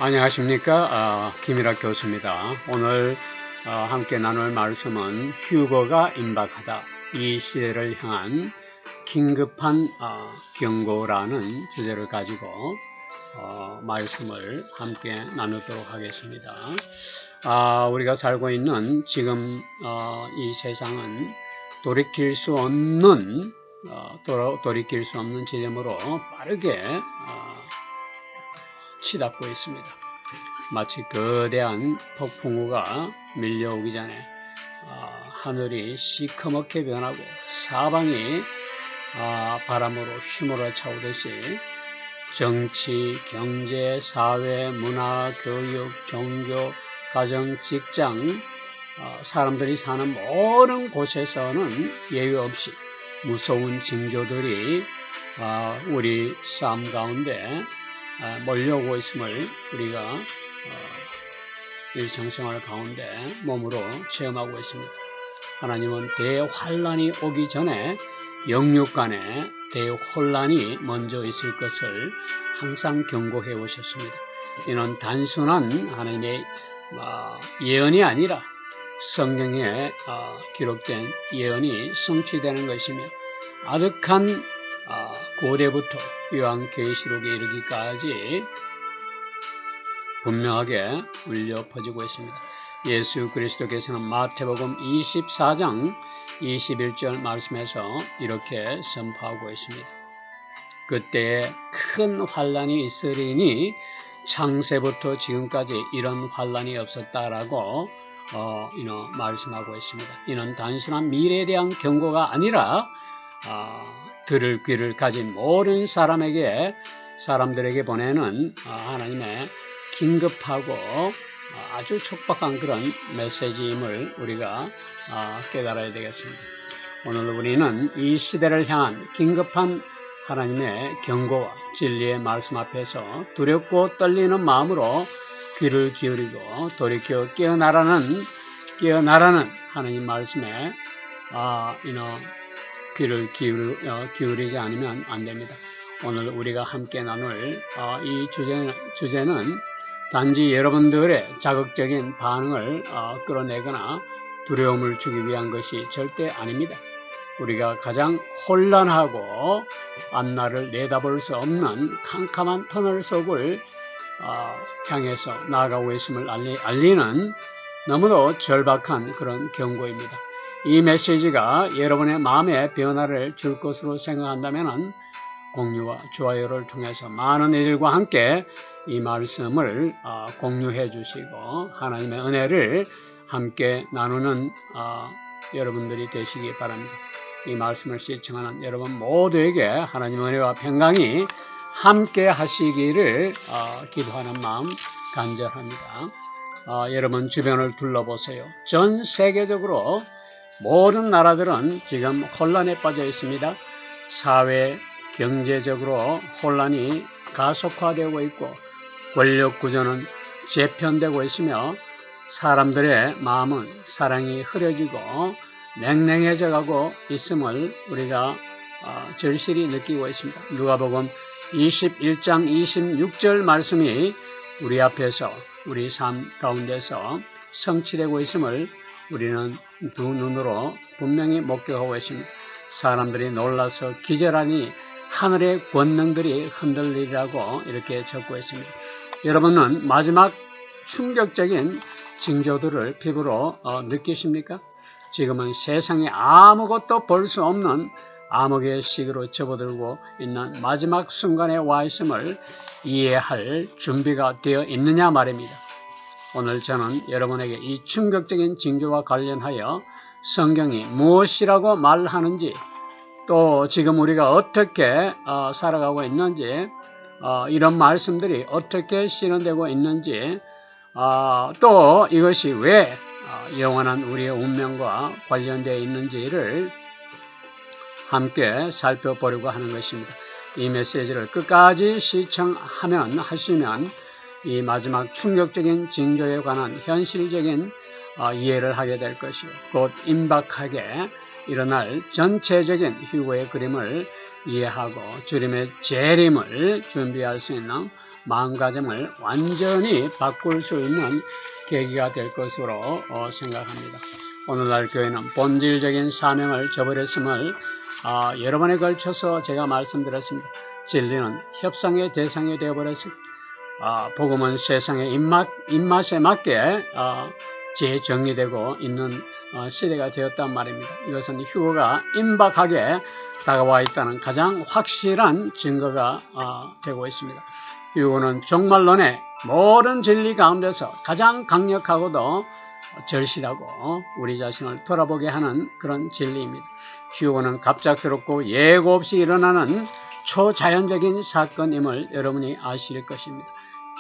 안녕하십니까. 김일학 교수입니다. 오늘 함께 나눌 말씀은 휴거가 임박하다, 이 시대를 향한 긴급한 경고라는 주제를 가지고 말씀을 함께 나누도록 하겠습니다. 우리가 살고 있는 지금 이 세상은 돌이킬 수 없는 지점으로 빠르게 치닫고 있습니다. 마치 거대한 폭풍우가 밀려오기 전에 하늘이 시커멓게 변하고 사방이 바람으로 휘몰아 차오듯이 정치, 경제, 사회, 문화, 교육, 종교, 가정, 직장, 사람들이 사는 모든 곳에서는 예외 없이 무서운 징조들이 우리 삶 가운데 몰려오고 있음을 우리가 일상생활 가운데 몸으로 체험하고 있습니다. 하나님은 대환란이 오기 전에 영육 간에 대혼란이 먼저 있을 것을 항상 경고해 오셨습니다. 이는 단순한 하나님의 예언이 아니라 성경에 기록된 예언이 성취되는 것이며 아득한 고대부터 요한계시록에 이르기까지 분명하게 울려 퍼지고 있습니다. 예수 그리스도께서는 마태복음 24장 21절 말씀에서 이렇게 선포하고 있습니다. 그때에 큰 환란이 있으리니 창세부터 지금까지 이런 환란이 없었다라고 말씀하고 있습니다. 이는 단순한 미래에 대한 경고가 아니라 들을 귀를 가진 모든 사람들에게 보내는 하나님의 긴급하고 아주 촉박한 그런 메시지임을 우리가 깨달아야 되겠습니다. 오늘 우리는 이 시대를 향한 긴급한 하나님의 경고와 진리의 말씀 앞에서 두렵고 떨리는 마음으로 귀를 기울이고 돌이켜 깨어나라는 하나님 말씀에 귀를 기울이지 않으면 안 됩니다. 오늘 우리가 함께 나눌 이 주제는 단지 여러분들의 자극적인 반응을 끌어내거나 두려움을 주기 위한 것이 절대 아닙니다. 우리가 가장 혼란하고 앞날을 내다볼 수 없는 캄캄한 터널 속을 향해서 나아가고 있음을 알리는 너무도 절박한 그런 경고입니다. 이 메시지가 여러분의 마음에 변화를 줄 것으로 생각한다면 공유와 좋아요를 통해서 많은 이들과 함께 이 말씀을 공유해 주시고 하나님의 은혜를 함께 나누는 여러분들이 되시기 바랍니다. 이 말씀을 시청하는 여러분 모두에게 하나님의 은혜와 평강이 함께 하시기를 기도하는 마음 간절합니다. 여러분 주변을 둘러보세요. 전 세계적으로 모든 나라들은 지금 혼란에 빠져 있습니다. 사회, 경제적으로 혼란이 가속화되고 있고 권력 구조는 재편되고 있으며 사람들의 마음은 사랑이 흐려지고 냉랭해져 가고 있음을 우리가 절실히 느끼고 있습니다. 누가복음 21장 26절 말씀이 우리 앞에서 우리 삶 가운데서 성취되고 있음을 우리는 두 눈으로 분명히 목격하고 있습니다. 사람들이 놀라서 기절하니 하늘의 권능들이 흔들리라고 이렇게 적고 있습니다. 여러분은 마지막 충격적인 징조들을 피부로 느끼십니까? 지금은 세상에 아무것도 볼 수 없는 암흑의 시기로 접어들고 있는 마지막 순간에 와 있음을 이해할 준비가 되어 있느냐 말입니다. 오늘 저는 여러분에게 이 충격적인 징조와 관련하여 성경이 무엇이라고 말하는지 또 지금 우리가 어떻게 살아가고 있는지 이런 말씀들이 어떻게 실현되고 있는지 또 이것이 왜 영원한 우리의 운명과 관련되어 있는지를 함께 살펴보려고 하는 것입니다. 이 메시지를 끝까지 하시면 이 마지막 충격적인 징조에 관한 현실적인 이해를 하게 될 것이고 곧 임박하게 일어날 전체적인 휴거의 그림을 이해하고 주님의 재림을 준비할 수 있는 마음가짐을 완전히 바꿀 수 있는 계기가 될 것으로 생각합니다. 오늘날 교회는 본질적인 사명을 저버렸음을 여러 번에 걸쳐서 제가 말씀드렸습니다. 진리는 협상의 대상이 되어버렸습니다. 복음은 세상의 입맛에 맞게 재정리되고 있는 시대가 되었단 말입니다. 이것은 휴거가 임박하게 다가와 있다는 가장 확실한 증거가 되고 있습니다. 휴거는 종말론의 모든 진리 가운데서 가장 강력하고도 절실하고 우리 자신을 돌아보게 하는 그런 진리입니다. 휴거는 갑작스럽고 예고 없이 일어나는 초자연적인 사건임을 여러분이 아실 것입니다.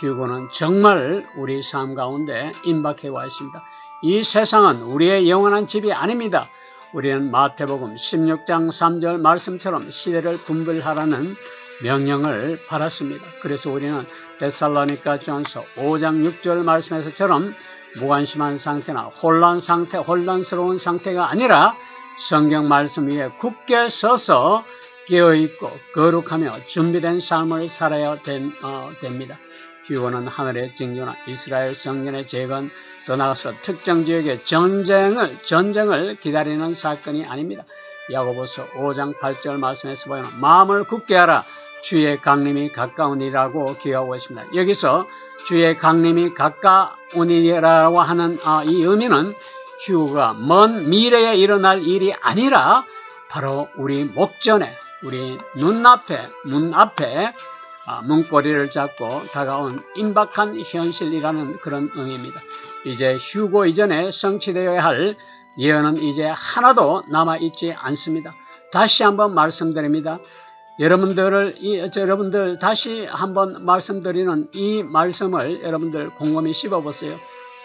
휴거는 정말 우리 삶 가운데 임박해 와 있습니다. 이 세상은 우리의 영원한 집이 아닙니다. 우리는 마태복음 16장 3절 말씀처럼 시대를 분별하라는 명령을 받았습니다. 그래서 우리는 데살로니가전서 5장 6절 말씀에서처럼 무관심한 상태나 혼란스러운 상태가 아니라 성경 말씀 위에 굳게 서서 깨어있고 거룩하며 준비된 삶을 살아야 됩니다. 휴거는 하늘의 징조나 이스라엘 성전의 재건, 더 나아가서 특정 지역의 전쟁을 기다리는 사건이 아닙니다. 야고보서 5장 8절 말씀에서 보면 마음을 굳게 하라. 주의 강림이 가까우니라고 기하고 있습니다. 여기서 주의 강림이 가까우니라고 하는 이 의미는 휴거가 먼 미래에 일어날 일이 아니라 바로 우리 목전에, 우리 문 앞에 문고리를 잡고 다가온 임박한 현실이라는 그런 의미입니다. 이제 휴거 이전에 성취되어야 할 예언은 이제 하나도 남아있지 않습니다. 다시 한번 말씀드립니다. 여러분들 다시 한번 말씀드리는 이 말씀을 여러분들 곰곰이 씹어보세요.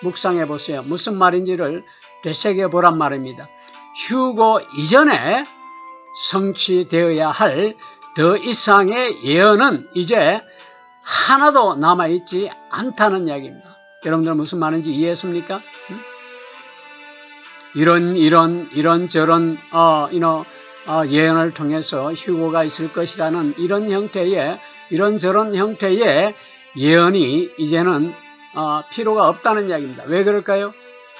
묵상해보세요. 무슨 말인지를 되새겨보란 말입니다. 휴거 이전에 성취되어야 할 더 이상의 예언은 이제 하나도 남아있지 않다는 이야기입니다. 여러분들 무슨 말인지 이해했습니까? 이런저런 예언을 통해서 휴거가 있을 것이라는 이런저런 형태의 예언이 이제는 필요가 없다는 이야기입니다. 왜 그럴까요?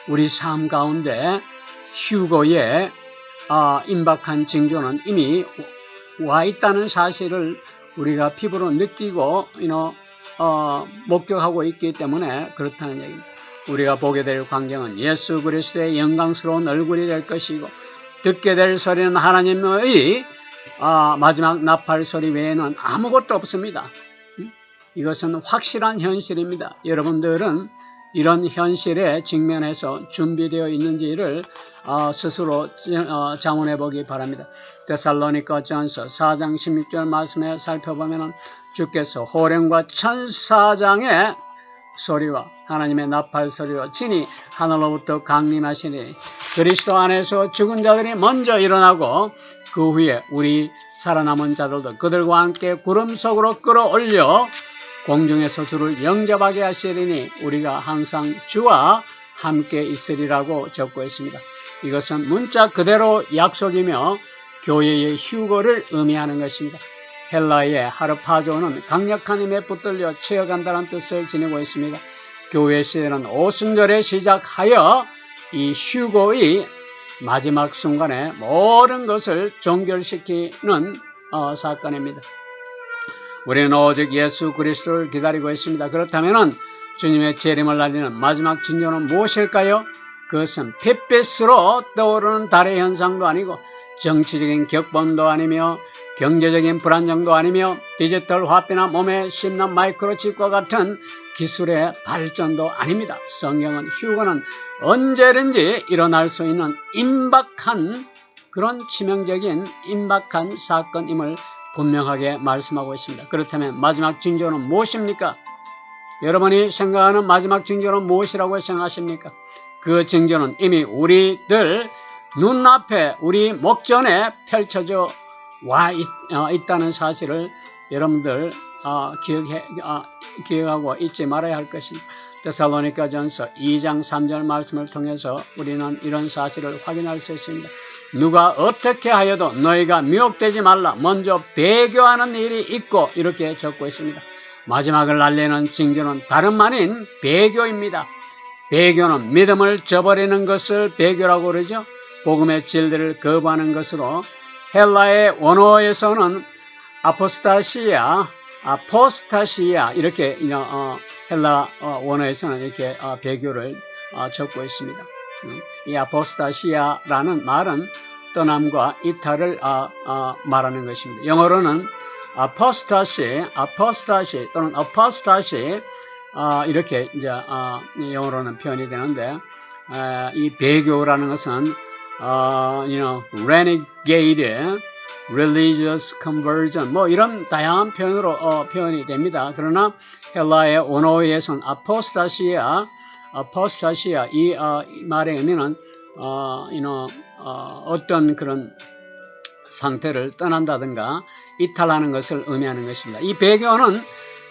우리 삶 가운데 휴거의 임박한 징조는 이미 와 있다는 사실을 우리가 피부로 느끼고 목격하고 있기 때문에 그렇다는 얘기입니다. 우리가 보게 될 광경은 예수 그리스도의 영광스러운 얼굴이 될 것이고 듣게 될 소리는 하나님의 마지막 나팔 소리 외에는 아무것도 없습니다. 이것은 확실한 현실입니다. 여러분들은 이런 현실에 직면해서 준비되어 있는지를 스스로 자문해 보기 바랍니다. 데살로니가전서 4장 16절 말씀에 살펴보면 주께서 호령과 천사장의 소리와 하나님의 나팔 소리로 진히 하늘로부터 강림하시니 그리스도 안에서 죽은 자들이 먼저 일어나고 그 후에 우리 살아남은 자들도 그들과 함께 구름 속으로 끌어올려 공중에서 주를 영접하게 하시리니 우리가 항상 주와 함께 있으리라고 적고 있습니다. 이것은 문자 그대로 약속이며 교회의 휴거를 의미하는 것입니다. 헬라의 하르파조는 강력한 힘에 붙들려 채어간다는 뜻을 지니고 있습니다. 교회 시대는 오순절에 시작하여 이 휴거의 마지막 순간에 모든 것을 종결시키는 사건입니다. 우리는 오직 예수 그리스도를 기다리고 있습니다. 그렇다면 주님의 재림을 알리는 마지막 징조는 무엇일까요? 그것은 핏빛으로 떠오르는 달의 현상도 아니고 정치적인 격범도 아니며 경제적인 불안정도 아니며 디지털 화폐나 몸에 씹는 마이크로칩과 같은 기술의 발전도 아닙니다. 성경은 휴거는 언제든지 일어날 수 있는 임박한 그런 치명적인 임박한 사건임을 분명하게 말씀하고 있습니다. 그렇다면 마지막 징조는 무엇입니까? 여러분이 생각하는 마지막 징조는 무엇이라고 생각하십니까? 그 징조는 이미 우리들 눈앞에 우리 목전에 펼쳐져 와 있다는 사실을 여러분들 기억하고 잊지 말아야 할 것입니다. 데살로니가전서 2장 3절 말씀을 통해서 우리는 이런 사실을 확인할 수 있습니다. 누가 어떻게 하여도 너희가 미혹되지 말라. 먼저 배교하는 일이 있고 이렇게 적고 있습니다. 마지막을 날리는 징조는 다름 아닌 배교입니다. 배교는 믿음을 저버리는 것을 배교라고 그러죠. 복음의 진리를 거부하는 것으로 헬라의 원어에서는 아포스타시아 이렇게 헬라 원어에서는 이렇게 배교를 적고 있습니다. 이 아포스타시아라는 말은 떠남과 이탈을 말하는 것입니다. 영어로는 apostasy 또는 apostasy 이렇게 이제 영어로는 표현이 되는데 이 배교라는 것은 renegade, religious conversion 뭐 이런 다양한 표현으로 표현이 됩니다. 그러나 헬라의 원어에서는 apostasia 이 말의 의미는 어떤 그런 상태를 떠난다든가 이탈하는 것을 의미하는 것입니다. 이 배교는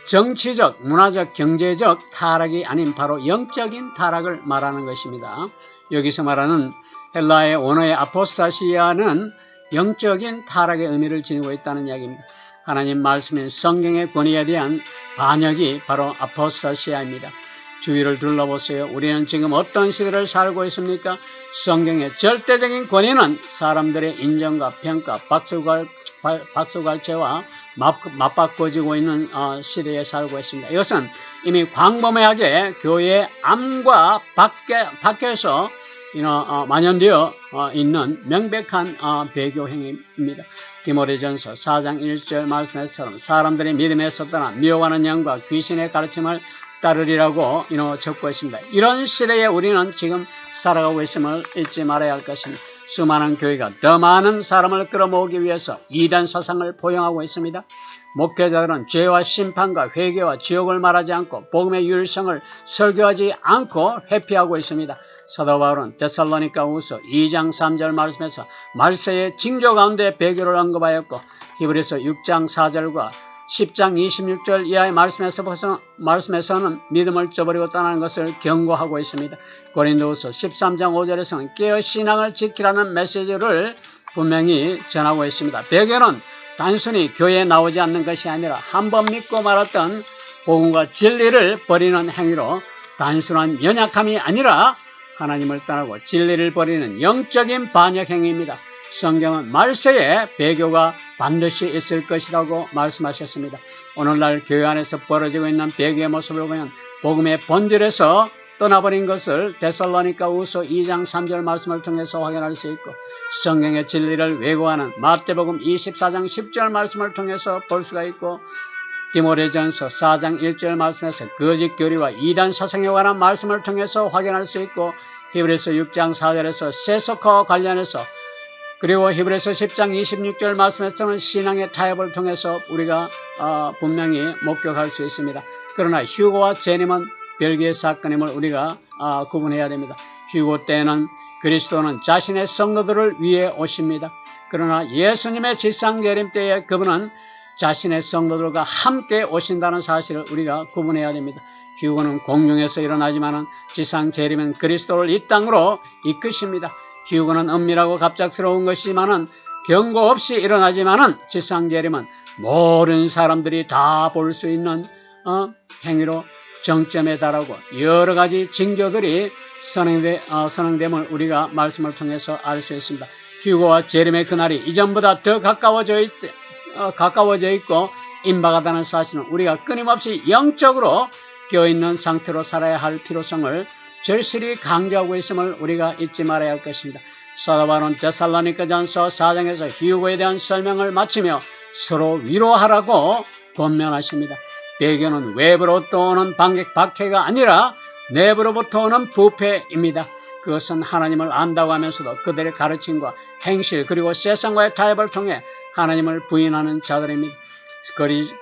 정치적, 문화적, 경제적 타락이 아닌 바로 영적인 타락을 말하는 것입니다. 여기서 말하는 헬라의 원어의 아포스타시아는 영적인 타락의 의미를 지니고 있다는 이야기입니다. 하나님 말씀인 성경의 권위에 대한 반역이 바로 아포스타시아입니다. 주위를 둘러보세요. 우리는 지금 어떤 시대를 살고 있습니까? 성경의 절대적인 권위는 사람들의 인정과 평가, 박수갈채와 맞바꿔지고 있는 시대에 살고 있습니다. 이것은 이미 광범위하게 교회의 암과 밖에서 만연되어 있는 명백한 배교 행위입니다. 디모데전서 4장 1절 말씀에서처럼 사람들이 믿음에서 떠나 미혹하는 영과 귀신의 가르침을 따르리라고 적고 있습니다. 이런 시대에 우리는 지금 살아가고 있음을 잊지 말아야 할 것입니다. 수많은 교회가 더 많은 사람을 끌어모으기 위해서 이단 사상을 포용하고 있습니다. 목회자들은 죄와 심판과 회개와 지옥을 말하지 않고 복음의 유일성을 설교하지 않고 회피하고 있습니다. 사도 바울은 데살로니가후서 2장 3절 말씀에서 말세의 징조 가운데 배교를 언급하였고 히브리서 6장 4절과 10장 26절 이하의 말씀에서는 믿음을 저버리고 떠나는 것을 경고하고 있습니다. 고린도후서 13장 5절에서는 깨어 신앙을 지키라는 메시지를 분명히 전하고 있습니다. 배교는 단순히 교회에 나오지 않는 것이 아니라 한번 믿고 말았던 복음과 진리를 버리는 행위로 단순한 연약함이 아니라 하나님을 떠나고 진리를 버리는 영적인 반역 행위입니다. 성경은 말세에 배교가 반드시 있을 것이라고 말씀하셨습니다. 오늘날 교회 안에서 벌어지고 있는 배교의 모습을 보면 복음의 본질에서 떠나버린 것을 데살로니가후서 2장 3절 말씀을 통해서 확인할 수 있고 성경의 진리를 왜곡하는 마태복음 24장 10절 말씀을 통해서 볼 수가 있고 디모데전서 4장 1절 말씀에서 거짓 교리와 이단 사상에 관한 말씀을 통해서 확인할 수 있고 히브리서 6장 4절에서 세속화와 관련해서 그리고 히브리서 10장 26절 말씀에서는 신앙의 타협을 통해서 우리가 분명히 목격할 수 있습니다. 그러나 휴거와 재림은 별개의 사건임을 우리가 구분해야 됩니다. 휴거 때에는 그리스도는 자신의 성도들을 위해 오십니다. 그러나 예수님의 지상재림 때에 그분은 자신의 성도들과 함께 오신다는 사실을 우리가 구분해야 됩니다. 휴거는 공중에서 일어나지만 지상재림은 그리스도를 이 땅으로 이끄십니다. 휴거는 은밀하고 갑작스러운 것이지만 경고 없이 일어나지만 지상재림은 모든 사람들이 다 볼 수 있는 행위로 정점에 달하고 여러 가지 징조들이 선행됨을 우리가 말씀을 통해서 알 수 있습니다. 휴거와 재림의 그날이 이전보다 더 가까워져 있고 임박하다는 사실은 우리가 끊임없이 영적으로 깨어있는 상태로 살아야 할 필요성을 절실히 강조하고 있음을 우리가 잊지 말아야 할 것입니다. 사도 바울은 데살로니가전서 4장에서 휴거에 대한 설명을 마치며 서로 위로하라고 권면하십니다. 배교는 외부로부터 오는 박해가 아니라 내부로부터 오는 부패입니다. 그것은 하나님을 안다고 하면서도 그들의 가르침과 행실 그리고 세상과의 타협을 통해 하나님을 부인하는 자들입니다.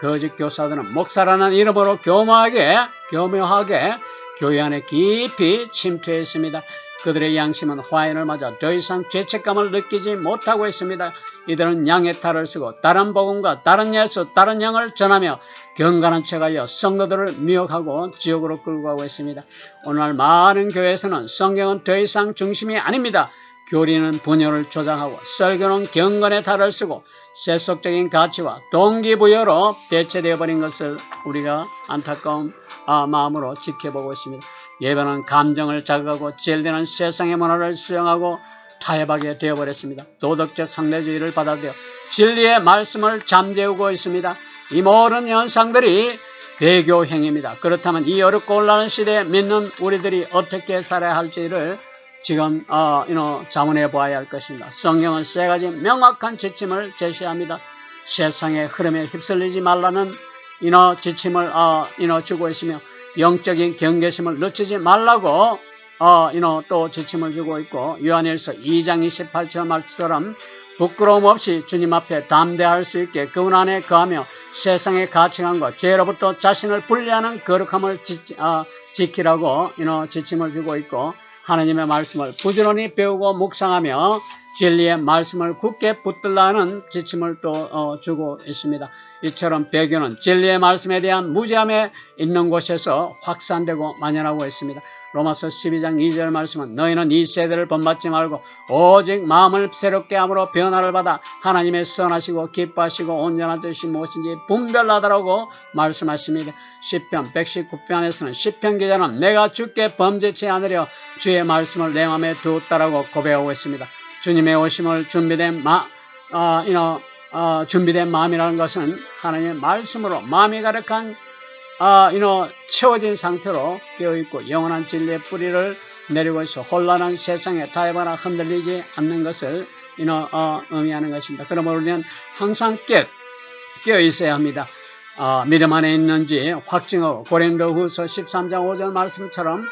거짓 교사들은 목사라는 이름으로 교묘하게 교회 안에 깊이 침투해 있습니다. 그들의 양심은 화인을 맞아 더 이상 죄책감을 느끼지 못하고 있습니다. 이들은 양의 탈을 쓰고 다른 복음과 다른 예수, 다른 영을 전하며 경건한 척하여 성도들을 미혹하고 지옥으로 끌고 가고 있습니다. 오늘 많은 교회에서는 성경은 더 이상 중심이 아닙니다. 교리는 분열을 조장하고 설교는 경건의 탈을 쓰고 세속적인 가치와 동기부여로 대체되어 버린 것을 우리가 안타까운 마음으로 지켜보고 있습니다. 예배는 감정을 자극하고 진리는 세상의 문화를 수용하고 타협하게 되어버렸습니다. 도덕적 상대주의를 받아들여 진리의 말씀을 잠재우고 있습니다. 이 모든 현상들이 배교행위입니다. 그렇다면 이 어렵고 혼란한 시대에 믿는 우리들이 어떻게 살아야 할지를 지금 자문해 보아야 할 것입니다. 성경은 세 가지 명확한 지침을 제시합니다. 세상의 흐름에 휩쓸리지 말라는 지침을 주고 있으며 영적인 경계심을 늦추지 말라고 또 지침을 주고 있고 요한일서 2장 28절 말씀처럼 부끄러움 없이 주님 앞에 담대할 수 있게 그분 안에 거하며 세상의 가치관과 죄로부터 자신을 분리하는 거룩함을 지키라고 지침을 주고 있고 하나님의 말씀을 부지런히 배우고 묵상하며 진리의 말씀을 굳게 붙들라는 지침을 또 주고 있습니다. 이처럼 배교는 진리의 말씀에 대한 무지함에 있는 곳에서 확산되고 만연하고 있습니다. 로마서 12장 2절 말씀은 너희는 이 세대를 본받지 말고 오직 마음을 새롭게 함으로 변화를 받아 하나님의 선하시고 기뻐하시고 온전한 뜻이 무엇인지 분별하더라고 말씀하십니다. 시편 119편에서는 시편 기자는 내가 주께 범죄치 않으려 주의 말씀을 내 마음에 두었다라고 고백하고 있습니다. 주님의 오심을 준비된 마음이라는 것은 하나님의 말씀으로 마음이 가득한 채워진 상태로 되어있고 영원한 진리의 뿌리를 내리고 있어 혼란한 세상에 타협하나 흔들리지 않는 것을 의미하는 것입니다. 그러므로 우리는 항상 깨어 있어야 합니다. 믿음 안에 있는지 확증하고 고린도후서 13장 5절 말씀처럼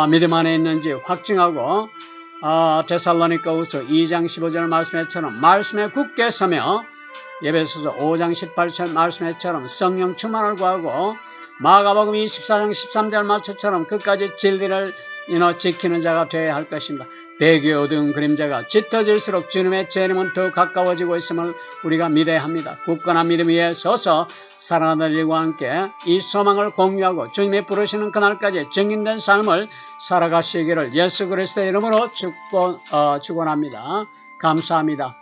믿음 안에 있는지 확증하고 데살로니가후서 2장 15절 말씀처럼 말씀에 굳게 서며 에베소서 5장 18절 말씀처럼 성령 충만을 구하고 마가복음 24장 13절 말씀처럼 끝까지 진리를 지키는 자가 되어야 할 것입니다. 배교의 어두운 그림자가 짙어질수록 주님의 재림은 더 가까워지고 있음을 우리가 믿어야 합니다. 굳건한 믿음 위에 서서 사랑하는 일과 함께 이 소망을 공유하고 주님이 부르시는 그날까지 증인된 삶을 살아가시기를 예수 그리스도의 이름으로 축원합니다. 감사합니다.